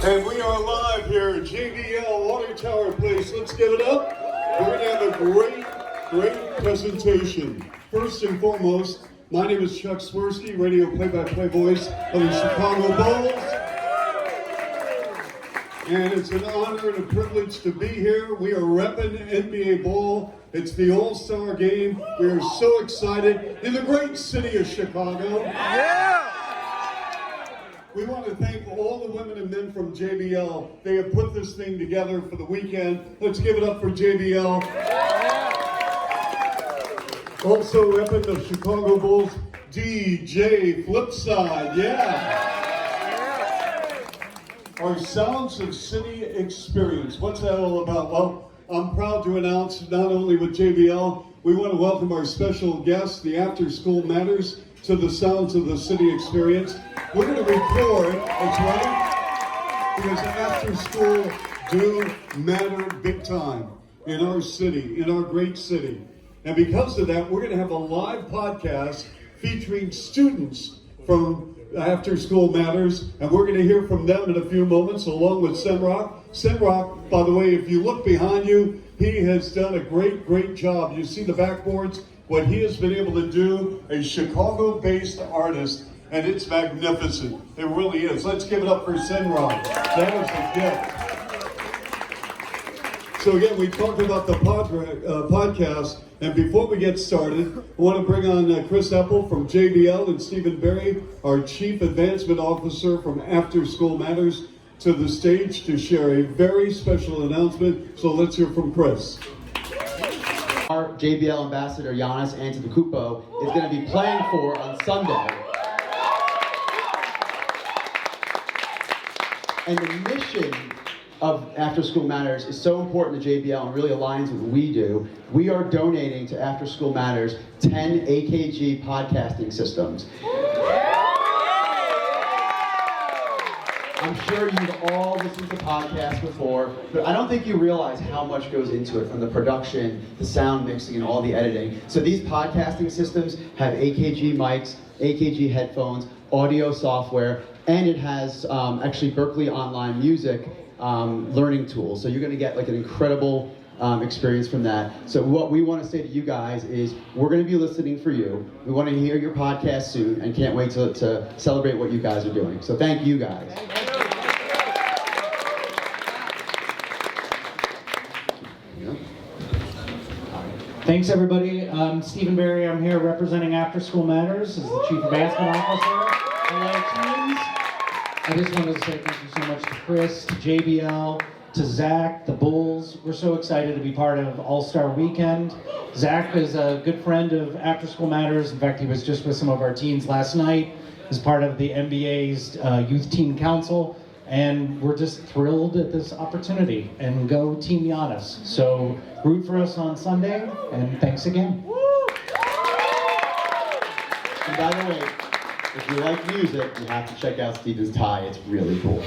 And we are live here at JBL Water Tower Place. Let's give it up. We're going to have a great presentation. First and foremost, my name is Chuck Swirsky, radio play-by-play voice of the Chicago Bulls. And it's an honor and a privilege to be here. We are repping NBA Bowl. It's the All-Star Game. We are so excited in the great city of Chicago. Yeah! We want to thank all the women and men from JBL. They have put this thing together for the weekend. Let's give it up for JBL. Also repping the Chicago Bulls, DJ Flipside, yeah. Our Sounds of City experience. What's that all about? Well, I'm proud to announce, not only with JBL, we want to welcome our special guest, the After School Matters, to the Sounds of the City experience. We're going to record, that's right, because after school do matter big time in our city, in our great city. And because of that, we're going to have a live podcast featuring students from After School Matters, and we're going to hear from them in a few moments, along with Sentrock. Sentrock, by the way, if you look behind you, he has done a great job. You see the backboards, what he has been able to do, a Chicago-based artist, and it's magnificent. It really is. Let's give it up for Sentrock. That was a gift. So again, we talked about the podcast, and before we get started, I want to bring on Chris Apple from JBL and Stephen Berry, our Chief Advancement Officer from After School Matters, to the stage to share a very special announcement. So let's hear from Chris. Our JBL ambassador, Giannis Antetokounmpo, is going to be playing for on Sunday. And the mission of After School Matters is so important to JBL and really aligns with what we do. We are donating to After School Matters 10 AKG podcasting systems. I'm sure you've all listened to podcasts before, but I don't think you realize how much goes into it, from the production, the sound mixing, and all the editing. So these podcasting systems have AKG mics, AKG headphones, audio software, and it has actually Berklee Online Music learning tools. So you're going to get like an incredible experience from that. So what we want to say to you guys is we're going to be listening for you. We want to hear your podcast soon and can't wait to celebrate what you guys are doing. So thank you guys. Thanks, everybody. I'm Stephen Berry. I'm here representing After School Matters as the Chief Advancement Officer. Hello, teams. I just wanted to say thank you so much to Chris, to JBL, to Zach, the Bulls. We're so excited to be part of All-Star Weekend. Zach is a good friend of After School Matters. In fact, he was just with some of our teens last night as part of the NBA's Youth Teen Council. And we're just thrilled at this opportunity. And go Team Giannis. So root for us on Sunday, and thanks again. And by the way, if you like music, you have to check out Steven's tie. It's really cool.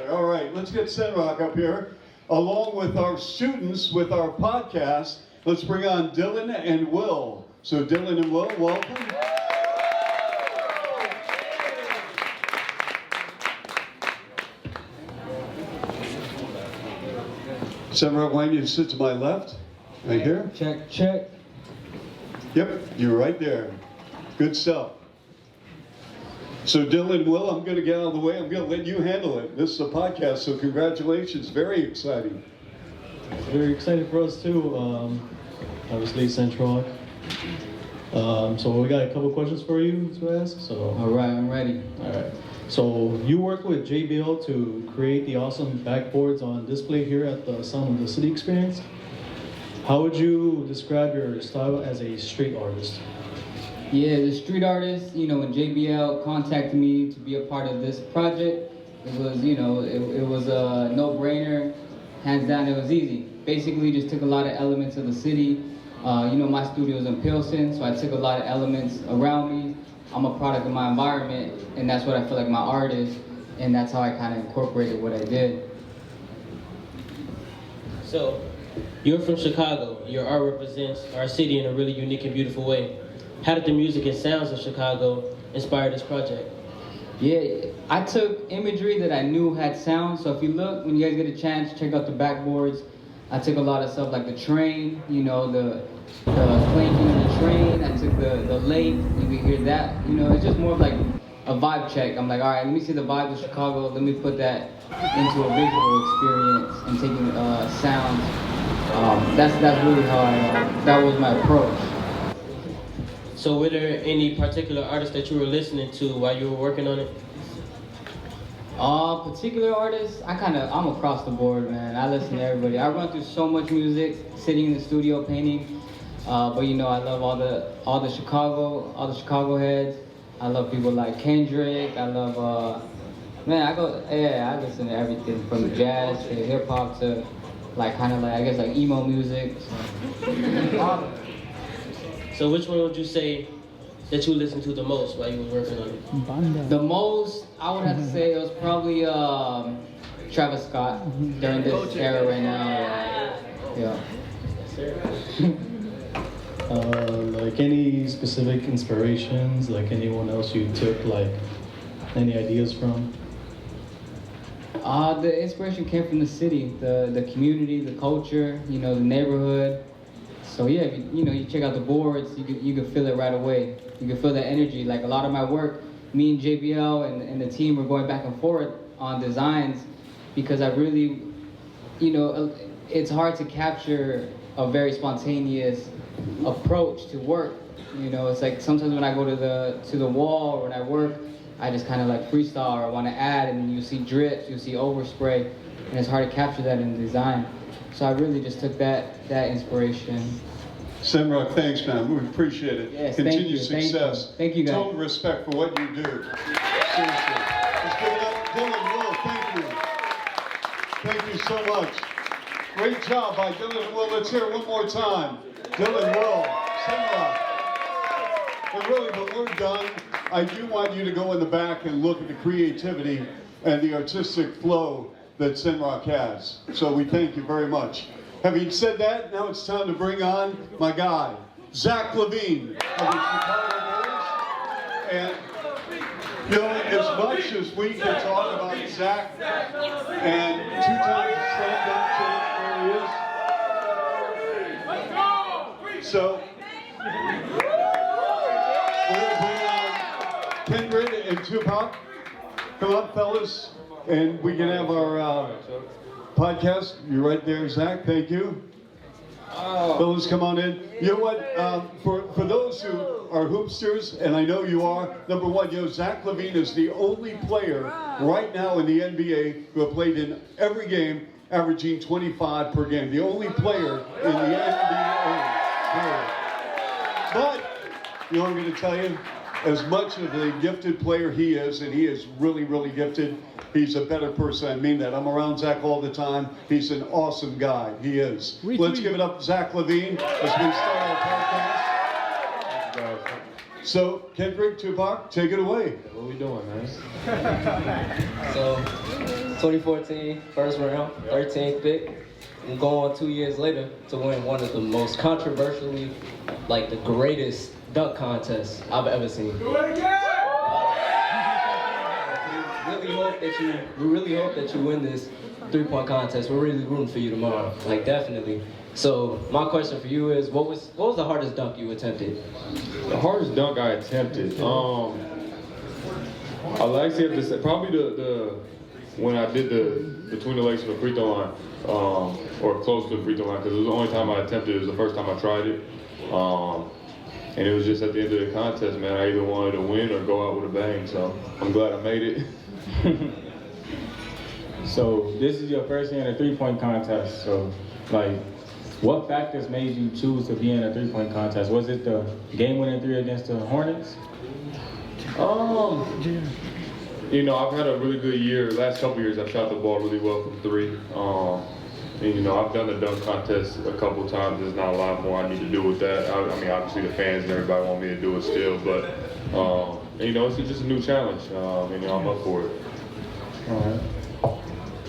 All right, let's get Sentrock up here. Along with our students with our podcast, let's bring on Dylan and Will. So Dylan and Will, welcome. Sentrock, why don't you sit to my left? Right here? Check. Yep, you're right there. Good stuff. So Dylan and Will, I'm going to get out of the way. I'm going to let you handle it. This is a podcast, so congratulations. Very exciting. Very excited for us too. Obviously Sentrock. So we got a couple questions for you to ask. So all right, I'm ready. All right. So you worked with JBL to create the awesome backboards on display here at the Sound of the City experience. How would you describe your style as a street artist? Yeah, the street artist, when JBL contacted me to be a part of this project, it was, it was a no-brainer. Hands down, it was easy. Basically, just took a lot of elements of the city. My studio is in Pilsen, so I took a lot of elements around me. I'm a product of my environment, and that's what I feel like my art is, and that's how I kind of incorporated what I did. So, you're from Chicago. Your art represents our city in a really unique and beautiful way. How did the music and sounds of Chicago inspire this project? Yeah, I took imagery that I knew had sound. So if you look, when you guys get a chance, check out the backboards. I took a lot of stuff like the train, you know, the clanking of the train. I took the lake, you can hear that. You know, it's just more of like a vibe check. I'm like, all right, let me see the vibe of Chicago. Let me put that into a visual experience and taking sounds. That's really how that was my approach. So were there any particular artists that you were listening to while you were working on it? Particular artists, I'm across the board, man. I listen to everybody. I run through so much music, sitting in the studio painting. But you know, I love all the Chicago heads. I love people like Kendrick. I love, I listen to everything from jazz to hip hop to like I guess like emo music. So which one would you say that you listened to the most while you were working on it? The most, I would have to say it was probably Travis Scott during this era right now. Yeah. Like any specific inspirations, like anyone else you took like any ideas from? The inspiration came from the city, the community, the culture, you know, the neighborhood. So yeah, you check out the boards, you can feel it right away. You can feel the energy. Like a lot of my work, me and JBL and the team were going back and forth on designs because I really, you know, it's hard to capture a very spontaneous approach to work. You know, it's like sometimes when I go to the wall or when I work, I just kind of like freestyle or want to add, and then you see drips, you see overspray, and it's hard to capture that in design. So I really just took that inspiration. Sentrock, thanks, man. We appreciate it. Yes, Continued thank you. success. Thank you, guys. Total respect for what you do. Seriously. Let's give it up. Dylan, Will, thank you. Thank you so much. Great job by Dylan and Will. Let's hear it one more time. Dylan, Will, Sentrock. But really, when we're done, I do want you to go in the back and look at the creativity and the artistic flow that Sentrock has. So we thank you very much. Having said that, now it's time to bring on my guy, Zach LaVine of the Chicago Bulls. And you know, as much as we can talk about Zach and two-time slam dunk champ, there he is. So we're going to bring on Kendrick and Tupac. Come on, fellas, and we can have our podcast. You're right there, Zach. Thank you. Fellas, come on in. You know what? For those who are hoopsters, and I know you are, number one, you know, Zach LaVine is the only player right now in the NBA who have played in every game, averaging 25 per game. The only player in the NBA. But, you know what I'm going to tell you? As much of a gifted player he is, and he is really, really gifted, he's a better person. I mean that. I'm around Zach all the time. He's an awesome guy. He is. Let's give it up to Zach LaVine as we start our podcast. So, Kendrick, Tupac, take it away. What we doing, man? So, 2014, first round, 13th pick. I'm going 2 years later to win one of the most controversially, like the greatest dunk contests I've ever seen. Do it again! We really hope that you win this three-point contest. We're really rooting for you tomorrow, like definitely. So my question for you is, what was the hardest dunk you attempted? The hardest dunk I attempted, I like to say probably the when I did the between the legs from the free throw line, or close to the free throw line, because it was the only time I attempted it. It was the first time I tried it. And it was just at the end of the contest, man. I either wanted to win or go out with a bang. So I'm glad I made it. So this is your first year in a three-point contest. So, like, what factors made you choose to be in a three-point contest? Was it the game-winning three against the Hornets? You know, I've had a really good year. Last couple years, I've shot the ball really well from three. And, you know, I've done the dunk contest a couple times. There's not a lot more I need to do with that. I mean, obviously the fans and everybody want me to do it still, but, you know, it's just a new challenge. And, you know, I'm up for it. All right.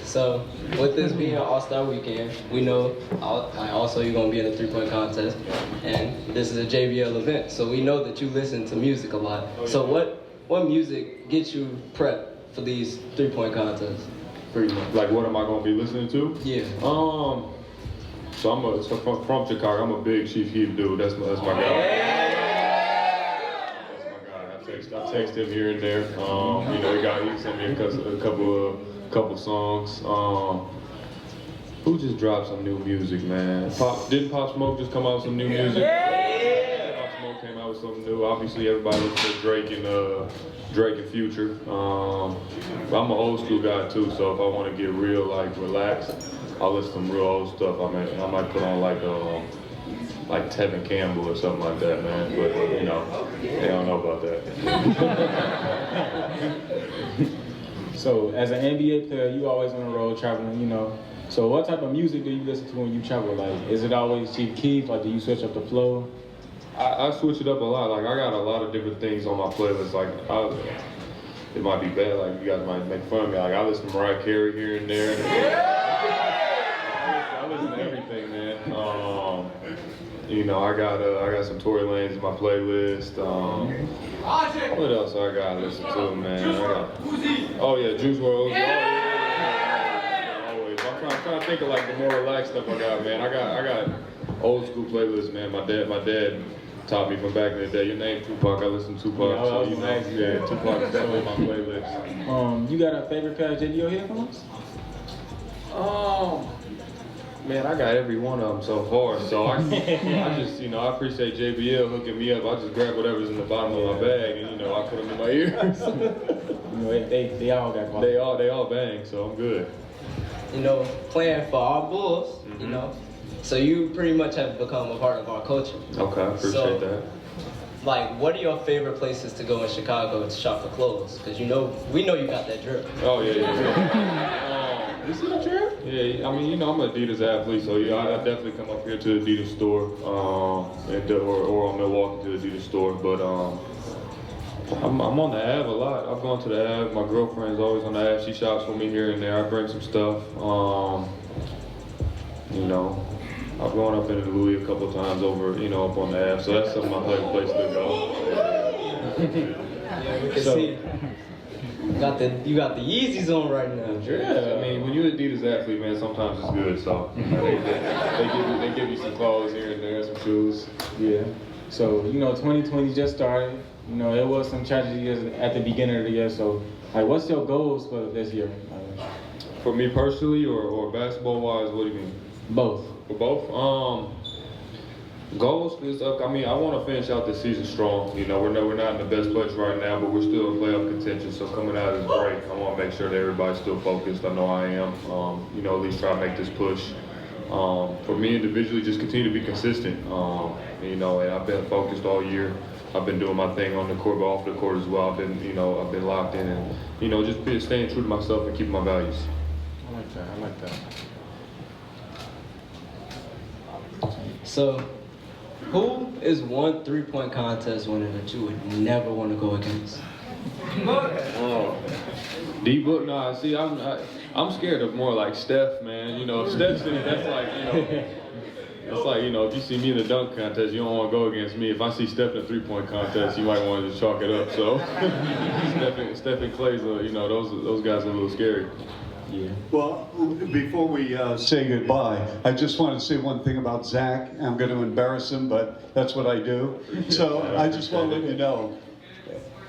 So, with this being an All-Star weekend, we know also you're going to be in a three-point contest, and this is a JBL event, so we know that you listen to music a lot. So what music gets you prepped for these 3-point contests? Pretty much. Like, what am I gonna be listening to? Yeah. So from Chicago. I'm a big Chief Keef dude. That's my guy. That's my guy. I text him here and there. You know, he sent me a couple songs. Who just dropped some new music, man? Didn't Pop Smoke just come out with some new music? Pop Smoke came out with something new. Obviously, everybody looks for Drake and Future. But I'm an old school guy too, so if I want to get real, like, relaxed, I'll listen to some real old stuff. I might put on like Tevin Campbell or something like that, man. But you know, they don't know about that. So, as an NBA player, you always on the road traveling, you know. So, what type of music do you listen to when you travel? Like, is it always Chief Keef? Like, do you switch up the flow? I switch it up a lot. Like, I got a lot of different things on my playlist. Like, it might be bad. Like, you guys might make fun of me. Like, I listen to Mariah Carey here and there. I listen to everything, man. You know, I got some Tory Lanez in my playlist. What else I got to listen to, man? Juice WRLD. Always. I'm trying to think of like the more relaxed stuff I got, man. I got old school playlists, man. My dad taught me from back in the day. Your name Tupac. I listen to Tupac. Yeah, So you know, Tupac is definitely my playlist. You got a favorite pair of JBL headphones? Man, I got every one of them so far. So I just, you know, I appreciate JBL hooking me up. I just grab whatever's in the bottom of my bag and, you know, I put them in my ears. You know, they all got quality. They all bang, so I'm good. You know, playing for our Bulls, you know, so you pretty much have become a part of our culture. Okay, I appreciate that. Like, what are your favorite places to go in Chicago to shop for clothes? Because we know you got that drip. Oh, yeah. You see the drip? Yeah, I mean, you know, I'm an Adidas athlete, so yeah, I definitely come up here to the Adidas store, or on Milwaukee to the Adidas store. But I'm on the Ave a lot. I've gone to the Ave. My girlfriend's always on the Ave. She shops for me here and there. I bring some stuff. You know, I've gone up into Louis a couple times over, you know, up on the Ave. So that's my favorite place to go. Yeah, we can see. You got the Yeezys on right now. Yeah, I mean, when you're an Adidas athlete, man, sometimes it's good. So they give you some clothes here and there, some shoes. Yeah. So, you know, 2020 just started. You know, there was some tragedies at the beginning of the year. So, like, what's your goals for this year? For me personally, or basketball-wise, what do you mean? Both. For both? Goals is up. I mean, I want to finish out this season strong. You know, we're not in the best place right now, but we're still in playoff contention. So coming out is great. I want to make sure that everybody's still focused. I know I am. You know, at least try to make this push. For me individually, just continue to be consistent. You know, and I've been focused all year. I've been doing my thing on the court, but off the court as well. I've been locked in, and you know, just staying true to myself and keeping my values. I like that. So, who is one 3-point contest winner that you would never want to go against? D-Book, nah. See, I'm scared of more like Steph, man. You know, if Steph's in it, that's like, you know. It's like, you know, if you see me in the dunk contest, you don't want to go against me. If I see Steph in a 3-point contest, you might want to just chalk it up. So, Steph and Clay's, you know, those guys are a little scary. Yeah. Well, before we say goodbye, I just want to say one thing about Zach. I'm going to embarrass him, but that's what I do. So I just want to let you know,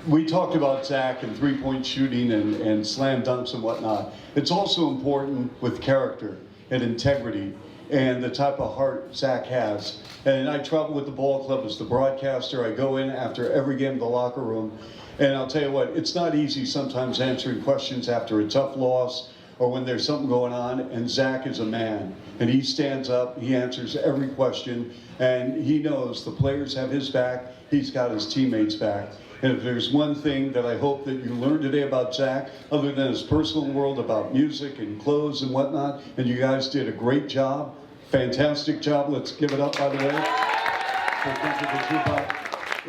we talked about Zach and 3-point shooting and slam dunks and whatnot. It's also important with character and integrity and the type of heart Zach has. And I travel with the ball club as the broadcaster. I go in after every game of the locker room. And I'll tell you what, it's not easy sometimes answering questions after a tough loss or when there's something going on, and Zach is a man. And he stands up, he answers every question, and he knows the players have his back, he's got his teammates' back. And if there's one thing that I hope that you learned today about Zach, other than his personal world about music and clothes and whatnot, and you guys did a great job, fantastic job, let's give it up by the way,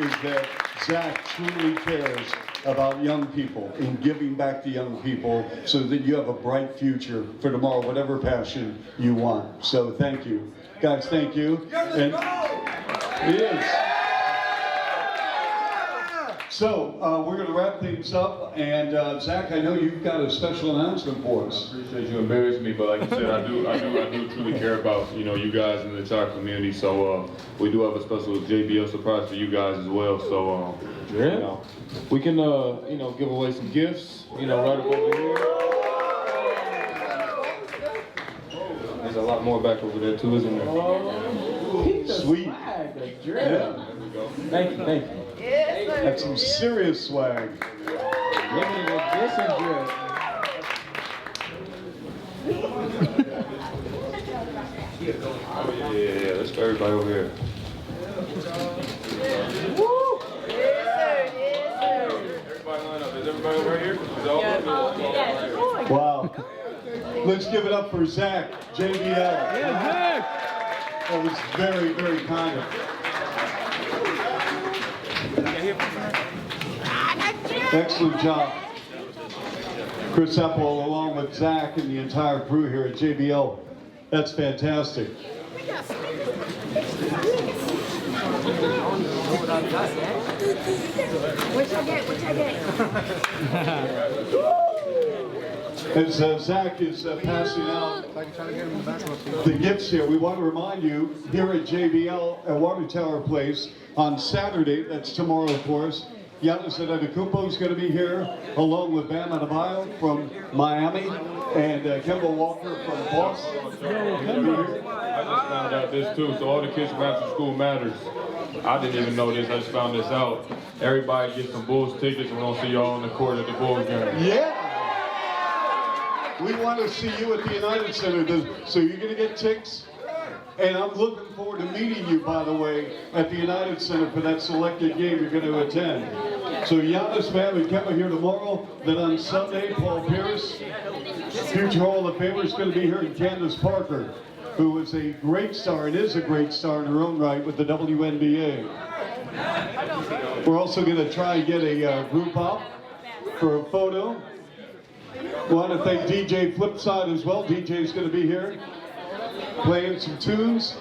is that Zach truly cares about young people and giving back to young people so that you have a bright future for tomorrow, whatever passion you want. So thank you. Guys, thank you. And it is. So we're going to wrap things up, and Zach, I know you've got a special announcement for us. I appreciate you embarrassing me, but like you said, I do truly care about you guys and the entire community. So we do have a special JBL surprise for you guys as well. So we can give away some gifts. Right up over here. There's a lot more back over there too, isn't there? Sweet. Yeah. There we go. Thank you. That's some serious swag. Limited edition drip. Yeah, let's go everybody over here. Everybody line up. Is everybody over here? Is all Wow. Let's give it up for Zach, JBL. Yeah, Zach. That was very, very kind of Excellent job. Chris Apple, along with Zach and the entire crew here at JBL. That's fantastic. Which I get? As Zach is passing out the gifts here, we want to remind you here at JBL at Water Tower Place on Saturday, that's tomorrow of course, Giannis Antetokounmpo is going to be here, along with Bam Adebayo from Miami, and Kemba Walker from Boston. I just found out this too, so all the kids from After School Matters. I didn't even know this, I just found this out. Everybody gets some Bulls tickets, and we're gonna see y'all on the court at the Bulls game. Yeah! We want to see you at the United Center, so you're going to get tickets. And I'm looking forward to meeting you, by the way, at the United Center for that selected game you're going to attend. So Giannis, Bam, and Kemba here tomorrow. Then on Sunday, Paul Pierce, future Hall of Famer, is going to be here, and Candace Parker, who is a great star and is a great star in her own right with the WNBA. We're also going to try and get a group up for a photo. We want to thank DJ Flipside as well. DJ's going to be here playing some tunes.